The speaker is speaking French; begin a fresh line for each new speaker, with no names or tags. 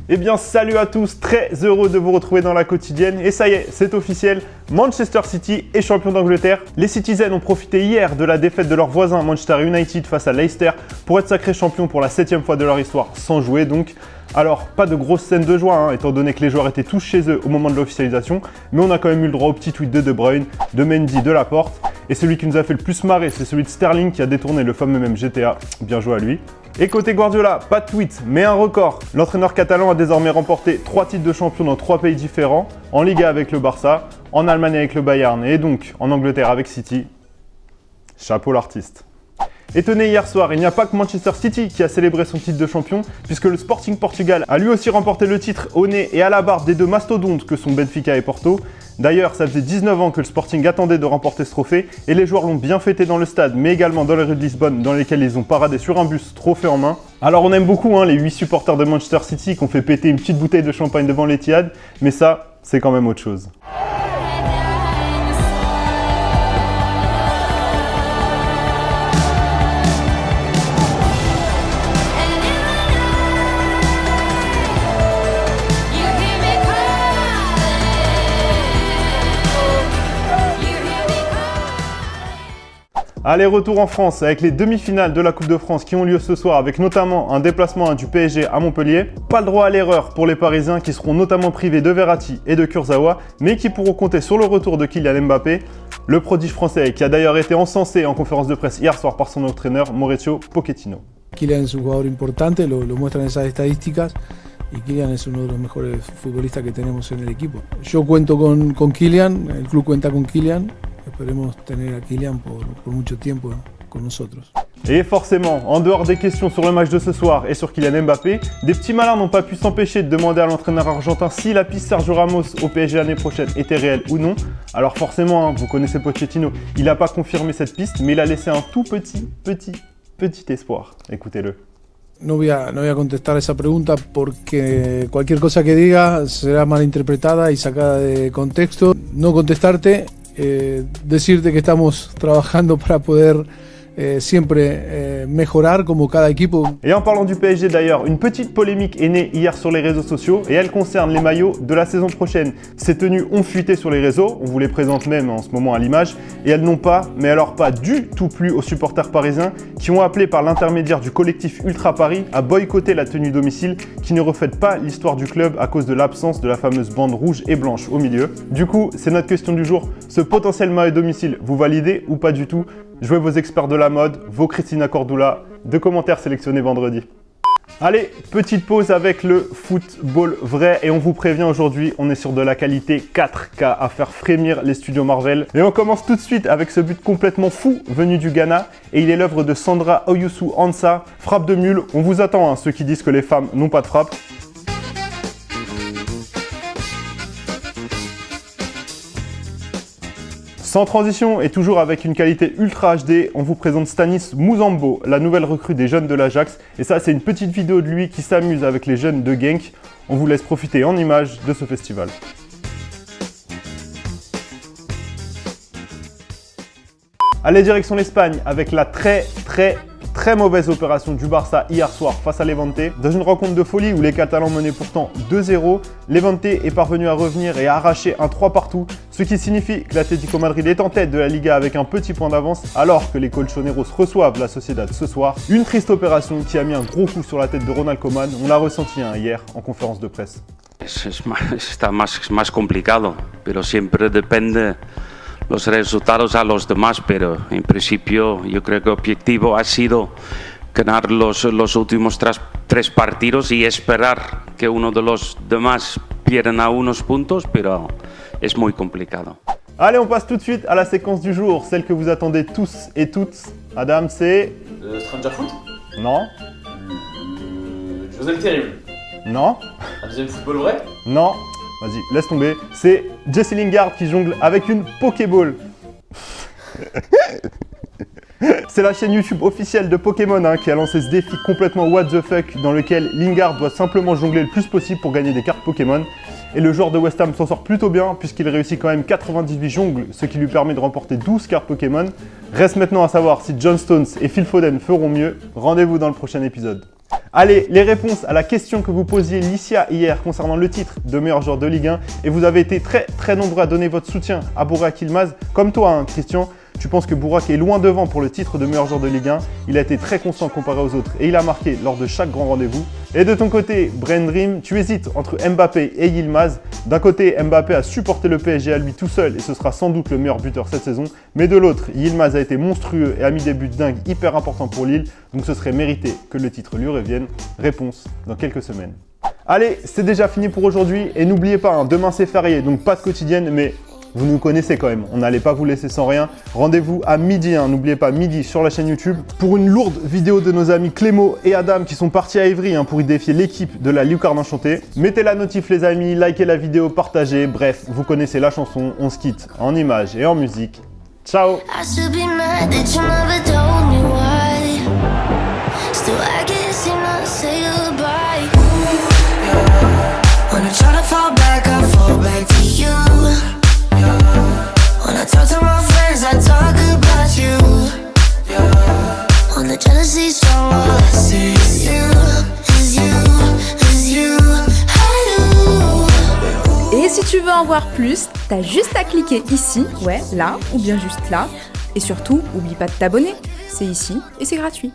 Eh bien salut à tous, très heureux de vous retrouver dans la quotidienne. Et ça y est, c'est officiel, Manchester City est champion d'Angleterre. Les Citizens ont profité hier de la défaite de leur voisin Manchester United face à Leicester pour être sacrés champions pour la 7e fois de leur histoire sans jouer donc. Alors, pas de grosse scène de joie, étant donné que les joueurs étaient tous chez eux au moment de l'officialisation, mais on a quand même eu le droit au petit tweet de Bruyne, de Mendy, de Laporte. Et celui qui nous a fait le plus marrer, c'est celui de Sterling qui a détourné le fameux même GTA. Bien joué à lui. Et côté Guardiola, pas de tweet, mais un record. L'entraîneur catalan a désormais remporté 3 titres de champion dans 3 pays différents, en Liga avec le Barça, en Allemagne avec le Bayern et donc en Angleterre avec City. Chapeau l'artiste. Et tenez, hier soir, il n'y a pas que Manchester City qui a célébré son titre de champion, puisque le Sporting Portugal a lui aussi remporté le titre au nez et à la barbe des deux mastodontes que sont Benfica et Porto. D'ailleurs, ça faisait 19 ans que le Sporting attendait de remporter ce trophée, et les joueurs l'ont bien fêté dans le stade, mais également dans les rues de Lisbonne, dans lesquelles ils ont paradé sur un bus, trophée en main. Alors on aime beaucoup les 8 supporters de Manchester City qui ont fait péter une petite bouteille de champagne devant l'Etihad, mais ça, c'est quand même autre chose. Allez, retour en France avec les demi-finales de la Coupe de France qui ont lieu ce soir avec notamment un déplacement du PSG à Montpellier. Pas le droit à l'erreur pour les Parisiens qui seront notamment privés de Verratti et de Kurzawa, mais qui pourront compter sur le retour de Kylian Mbappé, le prodige français qui a d'ailleurs été encensé en conférence de presse hier soir par son entraîneur Mauricio Pochettino.
Kylian es un jugador importante, lo muestran esas estadísticas. Y Kylian es uno de los mejores futbolistas que tenemos en el equipo. Yo cuento con Kylian, el club cuenta con Kylian. Esperemos tener a Kylian por mucho tiempo con nosotros.
Et forcément, en dehors des questions sur le match de ce soir et sur Kylian Mbappé, des petits malins n'ont pas pu s'empêcher de demander à l'entraîneur argentin si la piste Sergio Ramos au PSG l'année prochaine était réelle ou non. Alors forcément, vous connaissez Pochettino, il n'a pas confirmé cette piste, mais il a laissé un tout petit espoir. Écoutez-le.
No voy a contestar esa pregunta porque cualquier cosa que diga será malinterpretada y sacada de contexto. No contestarte, decirte que estamos trabajando para poder siempre mejorar como cada equipo.
Et en parlant du PSG d'ailleurs, une petite polémique est née hier sur les réseaux sociaux et elle concerne les maillots de la saison prochaine. Ces tenues ont fuité sur les réseaux, on vous les présente même en ce moment à l'image, et elles n'ont pas, mais alors pas du tout plu aux supporters parisiens qui ont appelé par l'intermédiaire du collectif Ultra Paris à boycotter la tenue domicile qui ne reflète pas l'histoire du club à cause de l'absence de la fameuse bande rouge et blanche au milieu. Du coup, c'est notre question du jour, ce potentiel maillot domicile, vous validez ou pas du tout? Jouez vos experts de la mode, vos Cristina Cordula, 2 commentaires sélectionnés vendredi. Allez, petite pause avec le football vrai et on vous prévient aujourd'hui, on est sur de la qualité 4K à faire frémir les studios Marvel. Et on commence tout de suite avec ce but complètement fou venu du Ghana et il est l'œuvre de Sandra Oyusu-Ansah, frappe de mule. On vous attend, ceux qui disent que les femmes n'ont pas de frappe. Sans transition et toujours avec une qualité ultra HD, on vous présente Stanis Musambo, la nouvelle recrue des jeunes de l'Ajax. Et ça, c'est une petite vidéo de lui qui s'amuse avec les jeunes de Genk. On vous laisse profiter en images de ce festival. Allez, direction l'Espagne avec la très mauvaise opération du Barça hier soir face à Levante. Dans une rencontre de folie où les Catalans menaient pourtant 2-0, Levante est parvenu à revenir et à arracher un 3 partout, ce qui signifie que l'Atlético Madrid est en tête de la Liga avec un petit point d'avance alors que les Colchoneros reçoivent la Sociedad ce soir. Une triste opération qui a mis un gros coup sur la tête de Ronald Koeman, on l'a ressenti hier en conférence de presse.
Está más complicado, pero siempre depende los resultados a los demás, pero en principio yo creo que el objetivo ha sido ganar los últimos 3 partidos y esperar que uno de los demás pierda unos puntos, pero es muy complicado.
Allez, on passe tout de suite à la séquence du jour, celle que vous attendez tous et toutes. Adam, c'est...
Stranger Foot?
Non.
José le Terrible?
Non.
Un deuxième football vrai?
Non. Vas-y, laisse tomber. C'est Jesse Lingard qui jongle avec une Pokéball. C'est la chaîne YouTube officielle de Pokémon qui a lancé ce défi complètement what the fuck dans lequel Lingard doit simplement jongler le plus possible pour gagner des cartes Pokémon. Et le joueur de West Ham s'en sort plutôt bien puisqu'il réussit quand même 98 jongles, ce qui lui permet de remporter 12 cartes Pokémon. Reste maintenant à savoir si John Stones et Phil Foden feront mieux. Rendez-vous dans le prochain épisode. Allez, les réponses à la question que vous posiez Licia hier concernant le titre de meilleur joueur de Ligue 1, et vous avez été très nombreux à donner votre soutien à Burak Yılmaz. Comme toi, hein, Christian, tu penses que Burak est loin devant pour le titre de meilleur joueur de Ligue 1. Il a été très constant comparé aux autres et il a marqué lors de chaque grand rendez-vous. Et de ton côté, Brain Dream, tu hésites entre Mbappé et Yılmaz. D'un côté, Mbappé a supporté le PSG à lui tout seul et ce sera sans doute le meilleur buteur cette saison. Mais de l'autre, Yılmaz a été monstrueux et a mis des buts dingues hyper importants pour Lille. Donc ce serait mérité que le titre lui revienne. Réponse dans quelques semaines. Allez, c'est déjà fini pour aujourd'hui et n'oubliez pas, hein, demain c'est férié, donc pas de quotidienne, mais vous nous connaissez quand même, on n'allait pas vous laisser sans rien. Rendez-vous à midi, hein, n'oubliez pas, midi sur la chaîne YouTube pour une lourde vidéo de nos amis Clément et Adam qui sont partis à Évry, hein, pour y défier l'équipe de la Lucarne Enchantée. Mettez la notif les amis, likez la vidéo, partagez, bref, vous connaissez la chanson, on se quitte en images et en musique. Ciao!
When I talk to my friends, I talk about you. When the jealousy strong, all I see is you, is you, is you,
Et si tu veux en voir plus, t'as juste à cliquer ici, ouais, là, ou bien juste là. Et surtout, oublie pas de t'abonner. C'est ici et c'est gratuit.